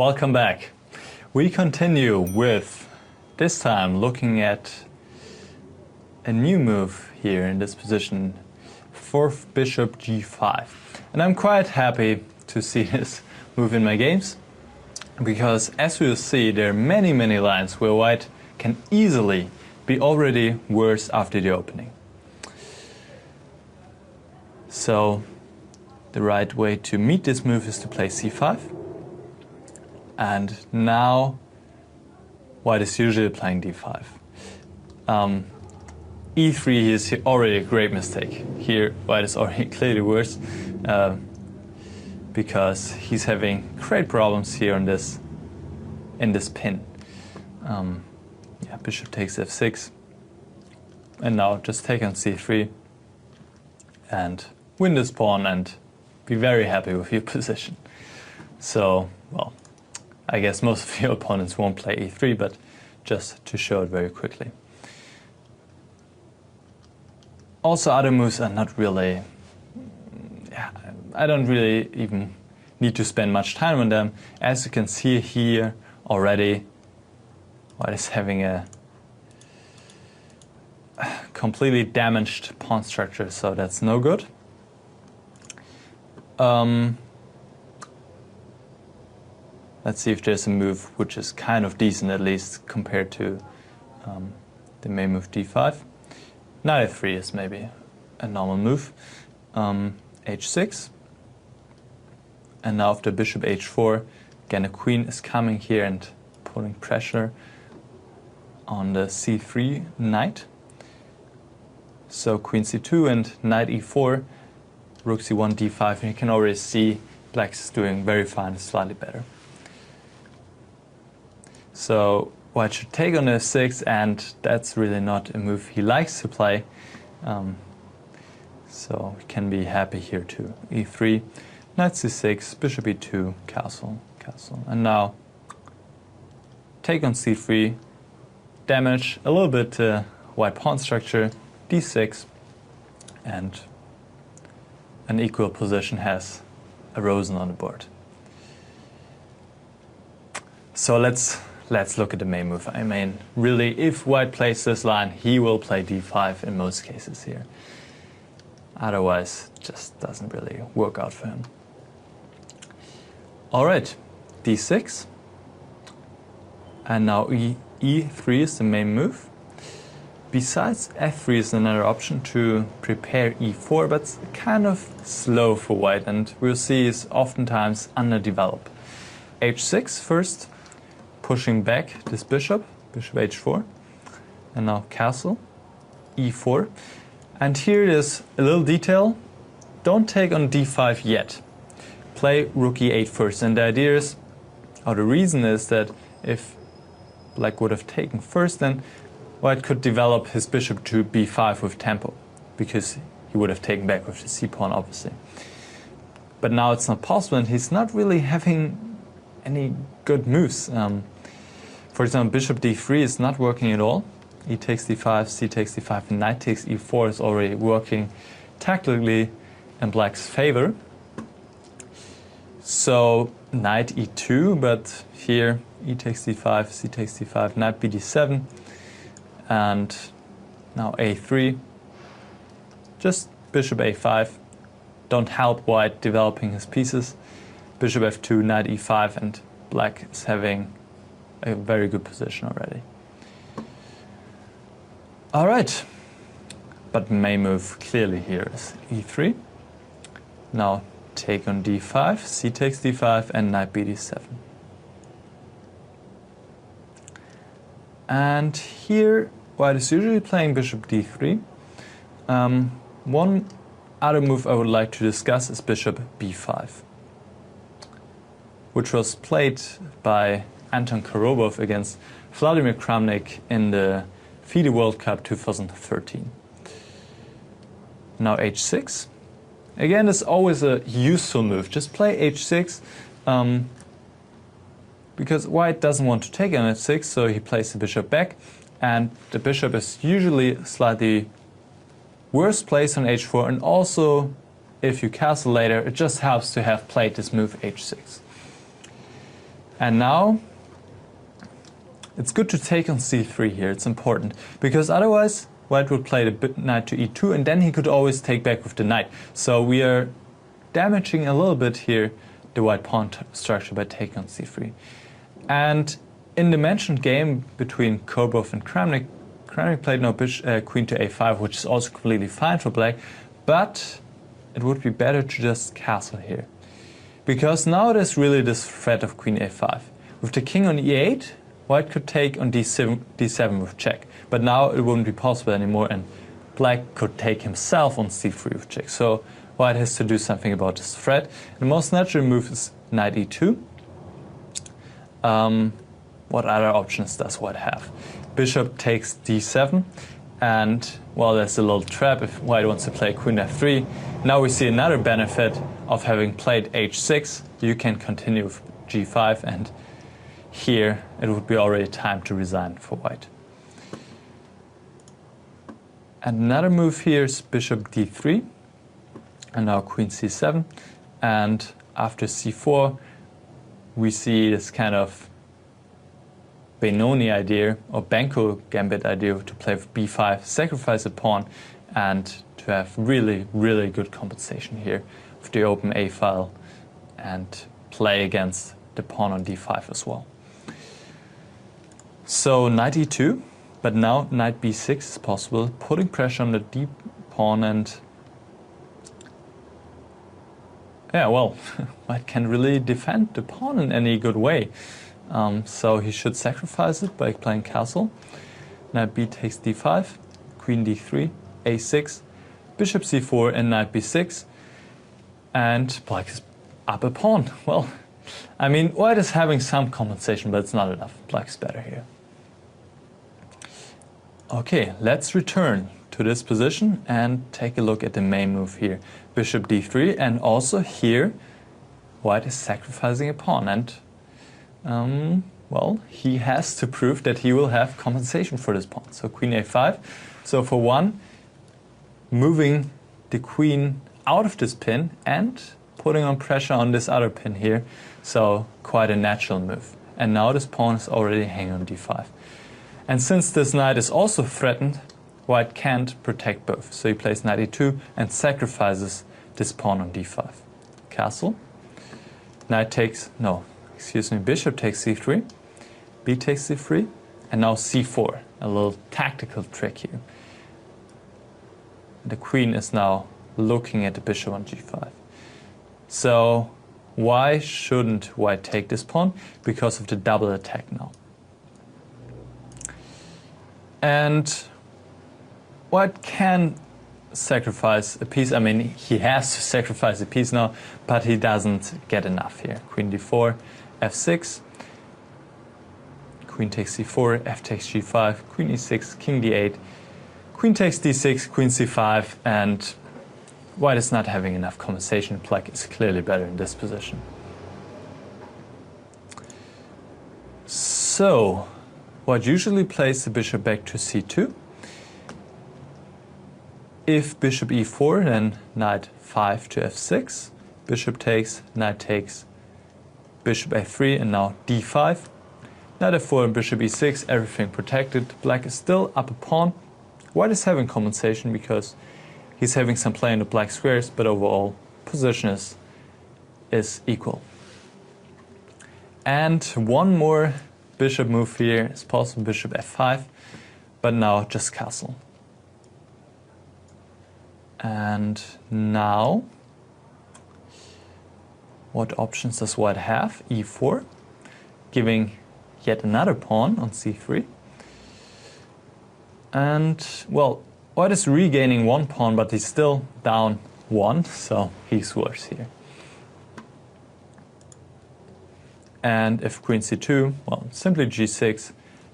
welcome back. We continue with, this time, looking at a new move here in this position, 4th bishop g5. And I'm quite happy to see this move in my games, because as we will see, there are many lines where white can easily be already worse after the opening. So the right way to meet this move is to play c5. And now white is usually playing d5. e3 is already a great mistake. Here white is already clearly worse, because he's having great problems here on this, in this pin. Yeah, bishop takes f6, and now just take on c3 and win this pawn and be very happy with your position. So, well, I guess most of your opponents won't play e3, but just to show it very quickly. Also, other moves are not really, I don't really even need to spend much time on them. As you can see here already, white is having a completely damaged pawn structure, so that's no good. Let's see if there's a move which is kind of decent, at least compared to the main move d5. Knight f3 is maybe a normal move. h6. And now after bishop h4, again a queen is coming here and putting pressure on the c3 knight. So queen c2 and knight e4, rook c1, d5, and you can already see black is doing very fine, slightly better. So white should take on f6, and that's really not a move he likes to play. So we can be happy here too. e3, knight c6, bishop e2, castle. And now take on c3, damage a little bit white pawn structure, d6, and an equal position has arisen on the board. So let's look at the main move. I mean, really, if white plays this line, he will play d5 in most cases here. Otherwise, it just doesn't really work out for him. All right, d6. And now e3 is the main move. Besides, f3 is another option to prepare e4, but it's kind of slow for white, and we'll see is oftentimes underdeveloped. h6 first, pushing back this bishop, bishop h4, and now castle, e4. And here is a little detail, don't take on d5 yet. Play rook e8 first, and the idea is, or the reason is that if black would have taken first, then white could develop his bishop to b5 with tempo, because he would have taken back with the c-pawn, obviously. But now it's not possible, and he's not really having any good moves. For example, bishop d3 is not working at all. E takes d5, c takes d5, and knight takes e4 is already working tactically in black's favor. So knight e2, but here e takes d5, c takes d5, knight bd7, and now a3. Just bishop a5. Don't help white developing his pieces. Bishop f2, knight e5, and black is having a very good position already. All right, but main move clearly here is e3. Now take on d5, c takes d5, and knight bd7. And here white is usually playing bishop d3. One other move I would like to discuss is bishop b5, which was played by Anton Karobov against Vladimir Kramnik in the FIDE World Cup 2013. Now h6. Again, it's always a useful move. Just play h6, because white doesn't want to take on f6, so he plays the bishop back, and the bishop is usually slightly worse placed on h4, and also if you castle later, it just helps to have played this move h6. And now it's good to take on c3 here, it's important, because otherwise white would play the knight to e2 and then he could always take back with the knight. So we are damaging a little bit here the white pawn structure by taking on c3. And in the mentioned game between Korbov and Kramnik played no queen to a5, which is also completely fine for black, but it would be better to just castle here. Because now there's really this threat of queen a5. With the king on e8, white could take on d7 with check, but now it wouldn't be possible anymore and black could take himself on c3 with check. So white has to do something about this threat. The most natural move is knight e2. What other options does white have? Bishop takes d7, and well, there's a little trap if white wants to play queen f3. Now we see another benefit of having played h6. You can continue with g5, and here it would be already time to resign for white. And another move here is bishop d3, and now queen c7, and after c4 we see this kind of Benoni idea or Banco gambit idea to play with b5, sacrifice a pawn, and to have really, really good compensation here with the open a file and play against the pawn on d5 as well. So knight e2, but now knight b6 is possible, putting pressure on the d pawn, and yeah, well, white can't really defend the pawn in any good way. So he should sacrifice it by playing castle. Knight b takes d5, queen d3, a6, bishop c4 and knight b6. And black is up a pawn. Well, I mean, white is having some compensation, but it's not enough. Black is better here. Okay, let's return to this position and take a look at the main move here. Bishop d3, and also here white is sacrificing a pawn, and well, he has to prove that he will have compensation for this pawn. So queen a5. So for one, moving the queen out of this pin and putting on pressure on this other pin here. So quite a natural move. And now this pawn is already hanging on d5. And since this knight is also threatened, white can't protect both. So he plays knight e2 and sacrifices this pawn on d5. Castle. Knight takes, no, excuse me, bishop takes c3, b takes c3, and now c4, a little tactical trick here. The queen is now looking at the bishop on g5. So why shouldn't white take this pawn? Because of the double attack now. And white can sacrifice a piece. I mean, he has to sacrifice a piece now, but he doesn't get enough here. Queen d4, f6, queen takes c4, f takes g5, queen e6, king d8, queen takes d6, queen c5, and white is not having enough compensation. Black is clearly better in this position. So white usually plays the bishop back to c2. If bishop e4, then knight 5 to f6, bishop takes, knight takes, bishop a3, and now d5. Knight f4 and bishop e6, everything protected. Black is still up a pawn. White is having compensation because he's having some play in the black squares, but overall position is equal. And one more bishop move here is possible, bishop f5, but now just castle. And now, what options does white have? e4, giving yet another pawn on c3. And, well, white is regaining one pawn, but he's still down one, so he's worse here. And if queen c2, well, simply g6,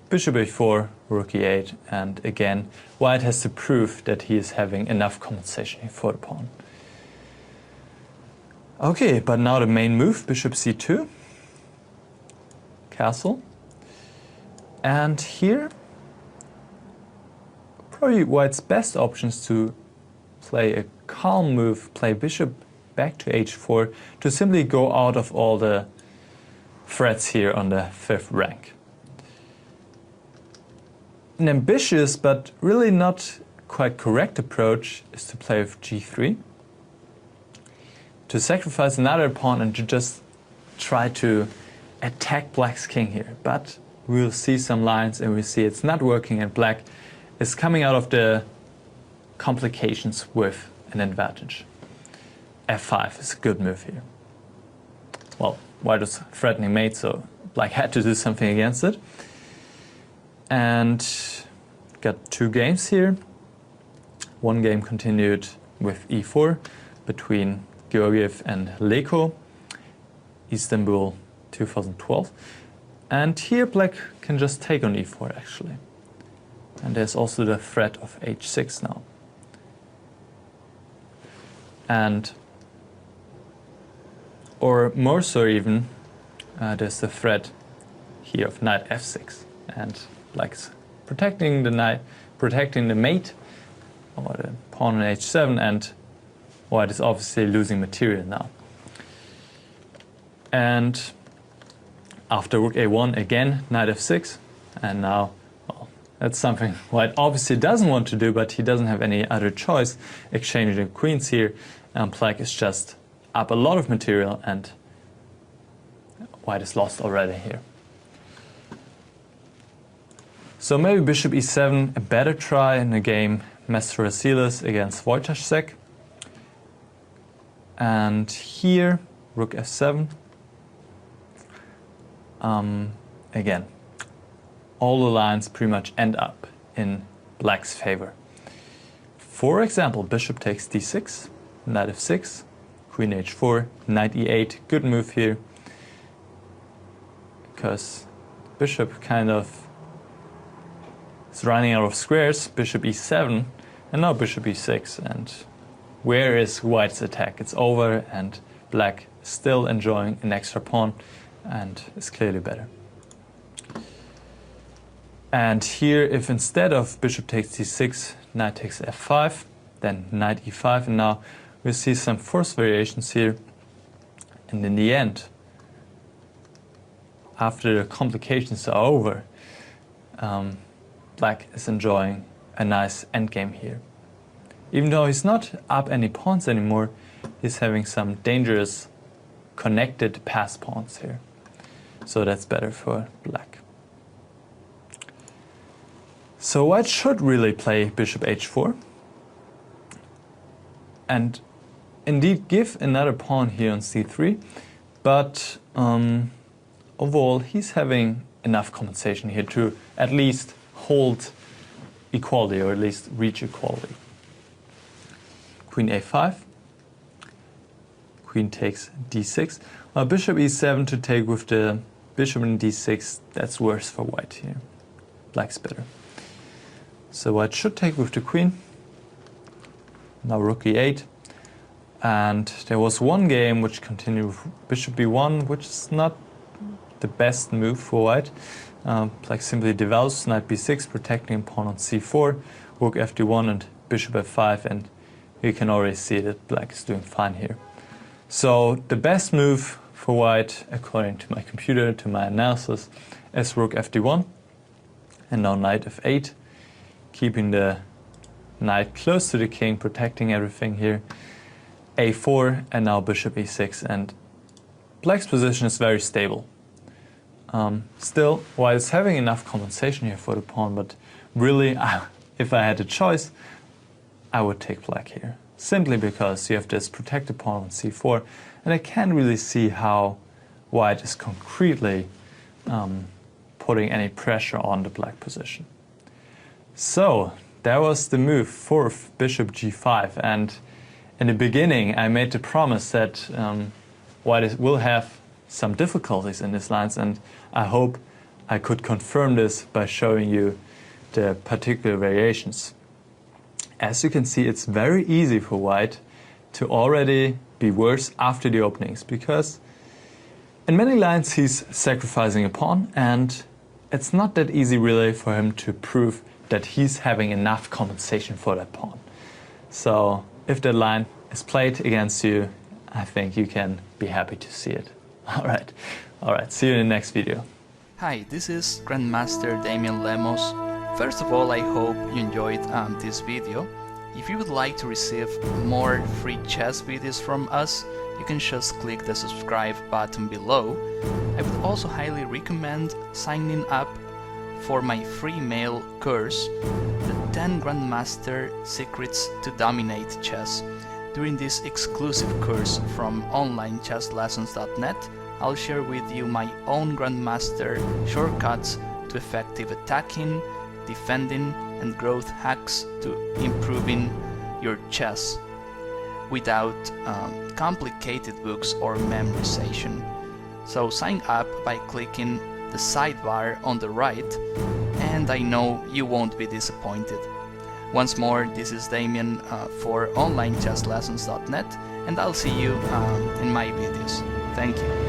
bishop a4, rook e8, and again, white has to prove that he is having enough compensation for the pawn. Okay, but now the main move, bishop c2, castle, and here probably white's best option is to play a calm move, play bishop back to h4, to simply go out of all the threats here on the 5th rank. An ambitious but really not quite correct approach is to play with g3, to sacrifice another pawn and to just try to attack black's king here. But we'll see some lines and we see it's not working, and black is coming out of the complications with an advantage. f5 is a good move here. Well, white was threatening mate, so black had to do something against it. And got 2 games here. One game continued with e4 between Georgiev and Leko, Istanbul 2012. And here black can just take on e4 actually. And there's also the threat of h6 now. And, or more so even, there's the threat here of knight f6. And black's protecting the knight, protecting the mate, or the pawn on h7, and white is obviously losing material now. And after rook a1 again, knight f6, and now, well, that's something white obviously doesn't want to do, but he doesn't have any other choice, exchanging the queens here, and black is just up a lot of material, and white is lost already here. So maybe bishop e7, a better try in a game Masterasilis against Wojciech. And here, rook f7. Again, all the lines pretty much end up in black's favor. For example, bishop takes d6, knight f6, queen h4, knight e8. Good move here, because bishop kind of is running out of squares. Bishop e7, and now bishop e6. And where is white's attack? It's over, and black is still enjoying an extra pawn and is clearly better. And here, if instead of bishop takes d6, knight takes f5, then knight e5, and now we see some forced variations here. And in the end, after the complications are over, black is enjoying a nice endgame here. Even though he's not up any pawns anymore, he's having some dangerous connected pass pawns here. So that's better for black. So white should really play bishop h4 and indeed give another pawn here on c3, but overall he's having enough compensation here to at least hold equality, or at least reach equality. Queen a5, queen takes d6. Bishop e7 to take with the bishop in d6, that's worse for white here. Black's better. So white should take with the queen. Now rook e8. And there was one game which continued with bishop b1, which is not the best move for white. Black simply develops knight b6, protecting pawn on c4, rook fd1 and bishop f5, and you can already see that black is doing fine here. So the best move for white, according to my computer, to my analysis, is rook fd1, and now knight f8, keeping the knight close to the king, protecting everything here. a4, and now bishop e6, and black's position is very stable. Still, while it's having enough compensation here for the pawn, but really, if I had a choice, I would take black here. Simply because you have this protected pawn on c4, and I can't really see how white is concretely putting any pressure on the black position. So, that was the move for bishop g5, and in the beginning I made the promise that white will have some difficulties in these lines, and I hope I could confirm this by showing you the particular variations. As you can see, it's very easy for white to already be worse after the openings, because in many lines he's sacrificing a pawn, and it's not that easy really for him to prove that he's having enough compensation for that pawn. So if that line is played against you, I think you can be happy to see it. Alright, Alright, see you in the next video. Hi, this is Grandmaster Damian Lemos. First of all, I hope you enjoyed this video. If you would like to receive more free chess videos from us, you can just click the subscribe button below. I would also highly recommend signing up for my free mail course, the 10 Grandmaster Secrets to Dominate Chess. During this exclusive course from onlinechesslessons.net, I'll share with you my own Grandmaster shortcuts to effective attacking, defending, and growth hacks to improving your chess without complicated books or memorization. So sign up by clicking the sidebar on the right, and I know you won't be disappointed. Once more, this is Damian for onlinechesslessons.net, and I'll see you in my videos. Thank you.